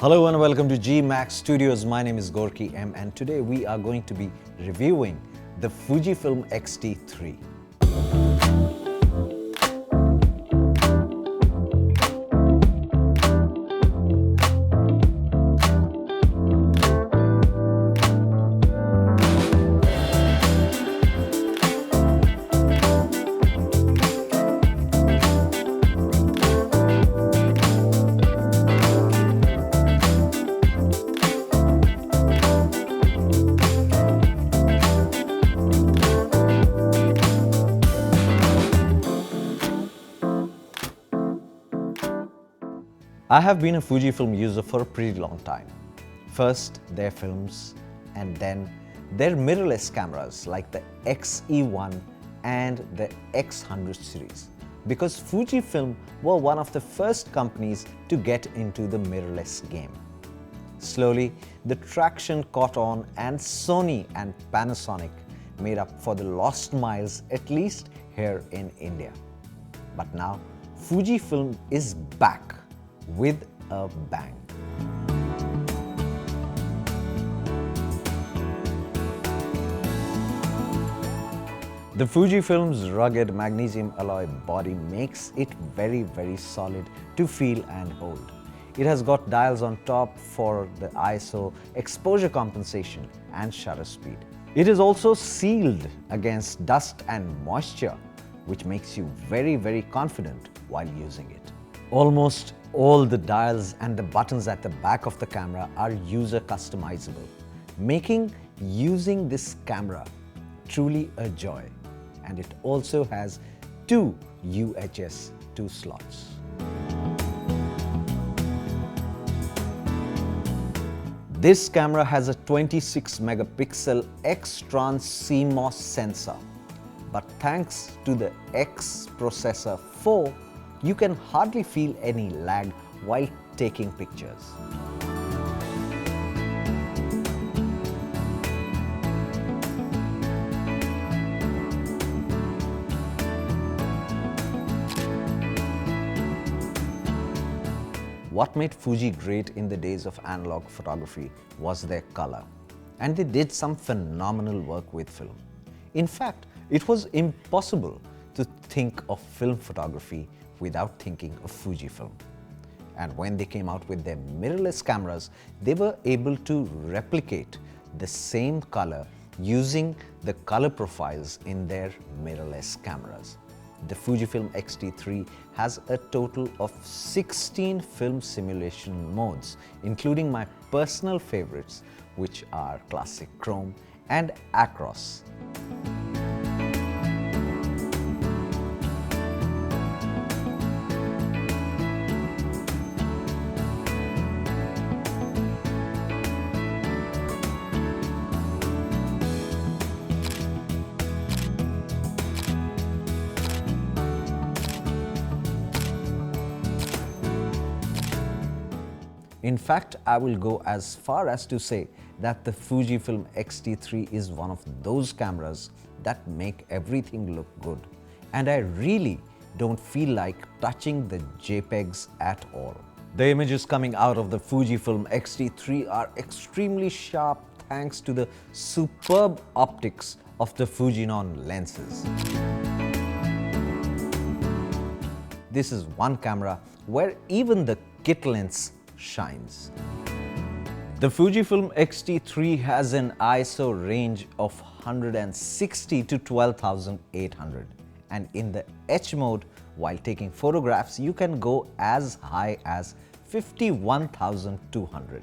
Hello and welcome to GMAX Studios. My name is Gorky M and today we are going to be reviewing the Fujifilm X-T3. I have been a Fujifilm user for a pretty long time. First their films and then their mirrorless cameras like the XE1 and the X100 series, because Fujifilm were one of the first companies to get into the mirrorless game. Slowly the traction caught on and Sony and Panasonic made up for the lost miles, at least here in India. But now Fujifilm is back with a bang. The Fujifilm's rugged magnesium alloy body makes it very solid to feel and hold. It has got dials on top for the ISO, exposure compensation and shutter speed. It is also sealed against dust and moisture, which makes you very confident while using it. Almost all the dials and the buttons at the back of the camera are user customizable, making using this camera truly a joy. And it also has two UHS 2 slots. This camera has a 26 megapixel X-Trans CMOS sensor, but thanks to the X processor 4, you can hardly feel any lag while taking pictures. What made Fuji great in the days of analog photography was their color, and they did some phenomenal work with film. In fact, it was impossible to think of film photography without thinking of Fujifilm. And when they came out with their mirrorless cameras, they were able to replicate the same color using the color profiles in their mirrorless cameras. The Fujifilm X-T3 has a total of 16 film simulation modes, including my personal favorites, which are Classic Chrome and Acros. In fact, I will go as far as to say that the Fujifilm X-T3 is one of those cameras that make everything look good, and I really don't feel like touching the JPEGs at all. The images coming out of the Fujifilm X-T3 are extremely sharp thanks to the superb optics of the Fujinon lenses. This is one camera where even the kit lens shines. The Fujifilm X-T3 has an ISO range of 160 to 12,800, and in the H mode, while taking photographs, you can go as high as 51,200.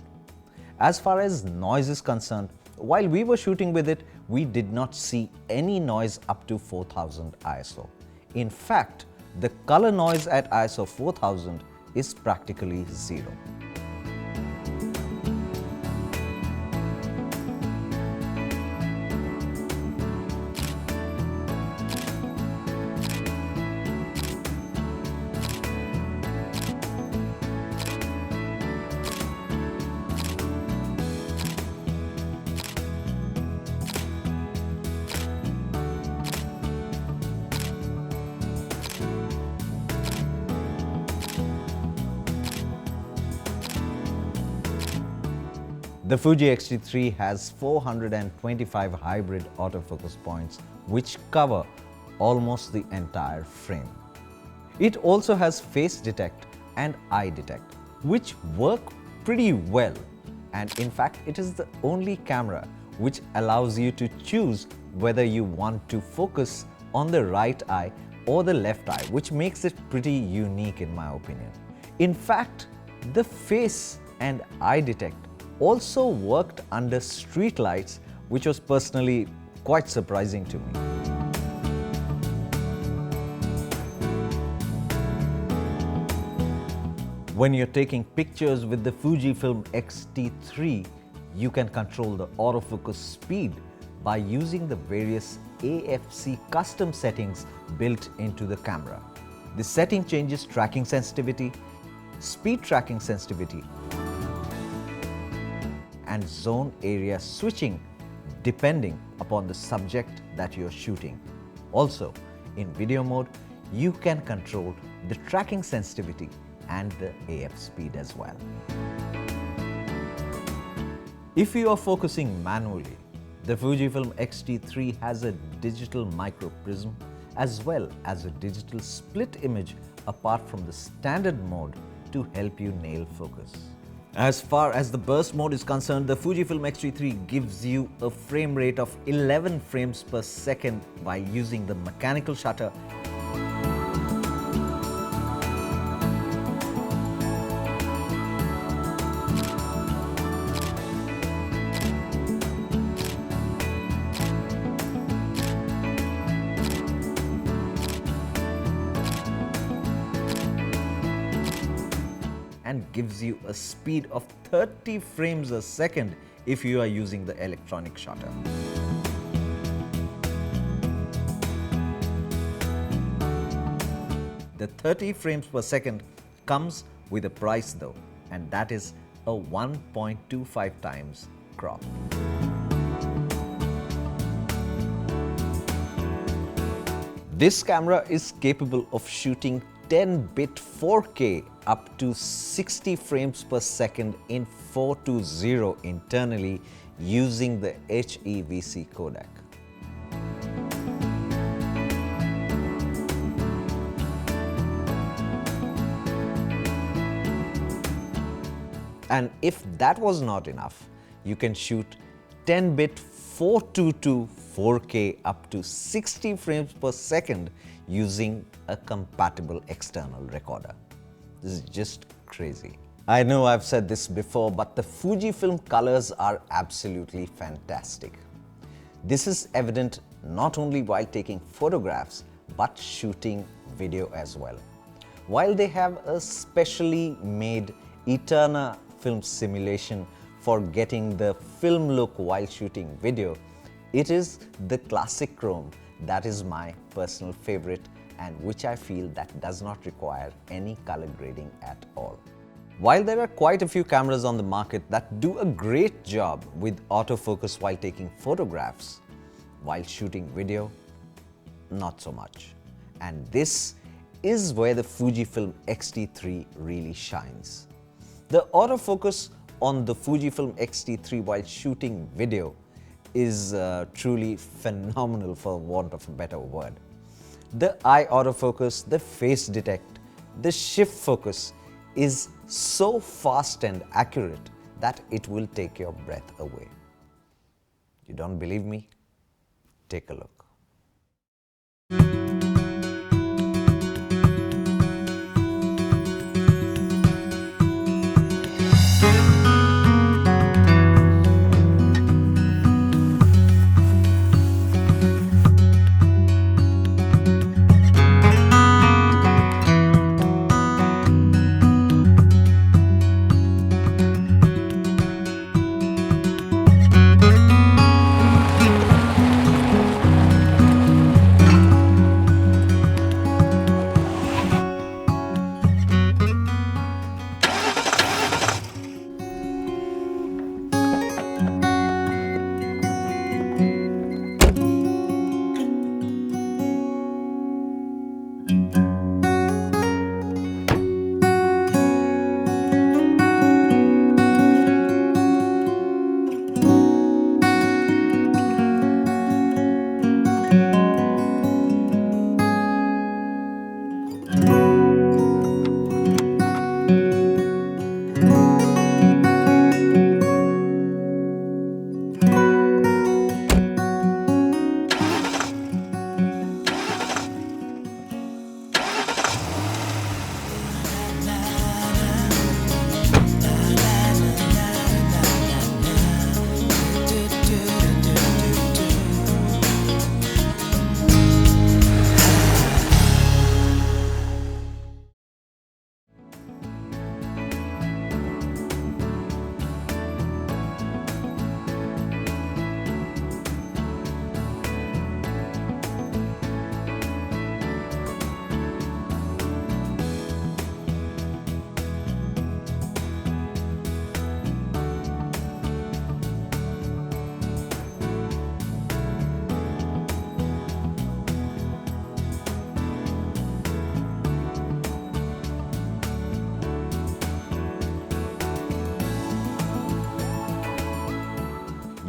As far as noise is concerned, while we were shooting with it, we did not see any noise up to 4000 ISO. In fact, the color noise at ISO 4000 is practically zero. The Fuji X-T3 has 425 hybrid autofocus points which cover almost the entire frame. It also has face detect and eye detect, which work pretty well, and in fact it is the only camera which allows you to choose whether you want to focus on the right eye or the left eye, which makes it pretty unique in my opinion. In fact, the face and eye detect also worked under street lights, which was personally quite surprising to me. When you're taking pictures with the Fujifilm X-T3, you can control the autofocus speed by using the various APS-C custom settings built into the camera. The setting changes tracking sensitivity, speed tracking sensitivity, and zone area switching depending upon the subject that you're shooting. Also, in video mode, you can control the tracking sensitivity and the AF speed as well. If you are focusing manually, the Fujifilm X-T3 has a digital micro prism as well as a digital split image apart from the standard mode to help you nail focus. As far as the burst mode is concerned, the Fujifilm X-T3 gives you a frame rate of 11 frames per second by using the mechanical shutter and gives you a speed of 30 frames a second if you are using the electronic shutter. The 30 frames per second comes with a price though, and that is a 1.25 times crop. This camera is capable of shooting 10-bit 4K up to 60 frames per second in 420 internally using the HEVC codec. And if that was not enough, you can shoot 10-bit 422 4K up to 60 frames per second using a compatible external recorder. This is just crazy. I know I've said this before, but the Fujifilm colors are absolutely fantastic. This is evident not only while taking photographs, but shooting video as well. While they have a specially made Eterna film simulation for getting the film look while shooting video, it is the classic chrome that is my personal favorite and which I feel that does not require any color grading at all. While there are quite a few cameras on the market that do a great job with autofocus while taking photographs, while shooting video, not so much. And this is where the Fujifilm X-T3 really shines. The autofocus on the Fujifilm X-T3 while shooting video is truly phenomenal, for want of a better word. The eye autofocus, the face detect, the shift focus is so fast and accurate that it will take your breath away. You don't believe me? Take a look.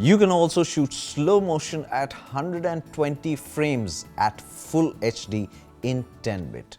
You can also shoot slow motion at 120 frames at full HD in 10-bit.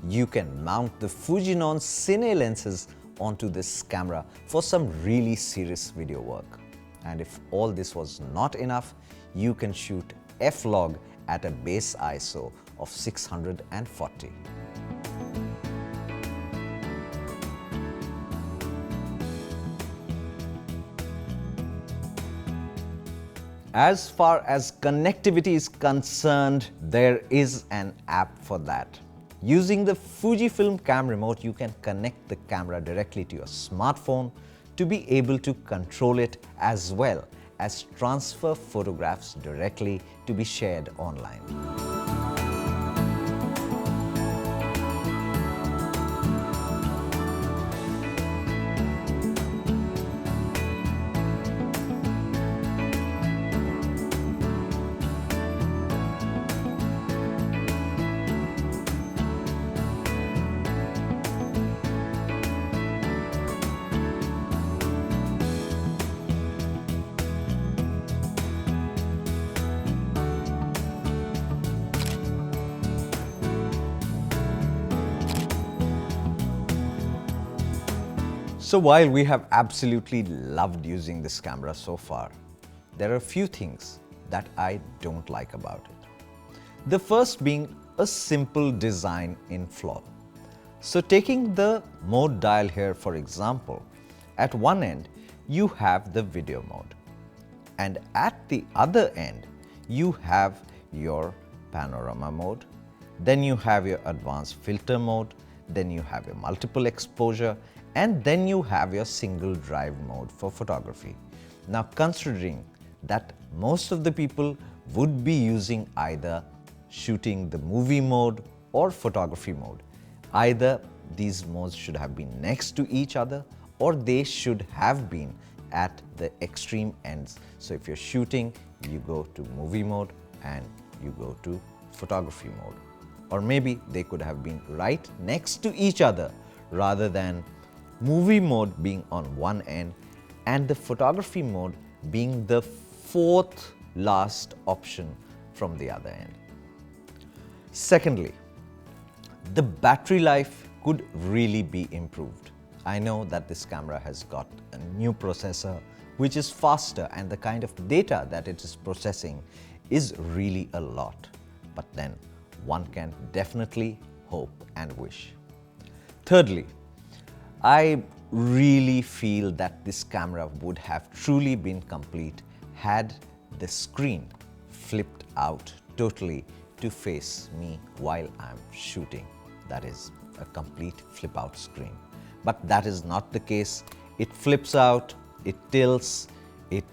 You can mount the Fujinon Cine lenses onto this camera for some really serious video work. And if all this was not enough, you can shoot f-log at a base ISO of 640. As far as connectivity is concerned, there is an app for that. Using the Fujifilm Cam remote, you can connect the camera directly to your smartphone to be able to control it, as well as transfer photographs directly to be shared online. So while we have absolutely loved using this camera so far, there are a few things that I don't like about it. The first being a simple design in flaw. So taking the mode dial here, for example, at one end you have the video mode, and at the other end you have your panorama mode, then you have your advanced filter mode, then you have your multiple exposure, and then you have your single drive mode for photography. Now, considering that most of the people would be using either shooting the movie mode or photography mode, either these modes should have been next to each other or they should have been at the extreme ends. So if you're shooting, you go to movie mode and you go to photography mode. Or maybe they could have been right next to each other rather than movie mode being on one end and the photography mode being the fourth last option from the other end. Secondly, the battery life could really be improved. I know that this camera has got a new processor which is faster, and the kind of data that it is processing is really a lot. But then one can definitely hope and wish. Thirdly, I really feel that this camera would have truly been complete had the screen flipped out totally to face me while I'm shooting. That is a complete flip out screen. But that is not the case. It flips out, it tilts, it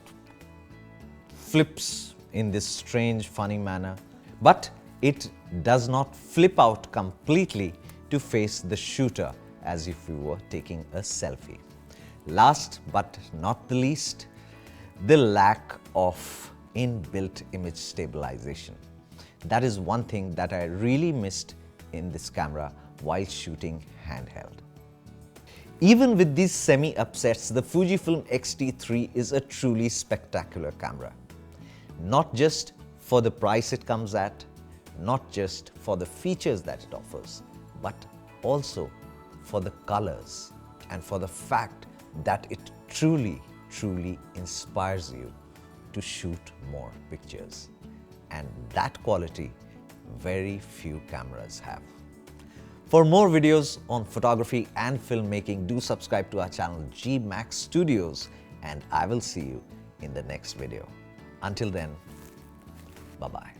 flips in this strange, funny manner, but it does not flip out completely to face the shooter as if we were taking a selfie. Last but not the least, the lack of inbuilt image stabilization. That is one thing that I really missed in this camera while shooting handheld. Even with these semi-upsets, the Fujifilm X-T3 is a truly spectacular camera. Not just for the price it comes at, not just for the features that it offers, but also for the colors and for the fact that it truly inspires you to shoot more pictures. And that quality very few cameras have. For more videos on photography and filmmaking, do subscribe to our channel GMAX Studios, and I will see you in the next video. Until then, bye-bye.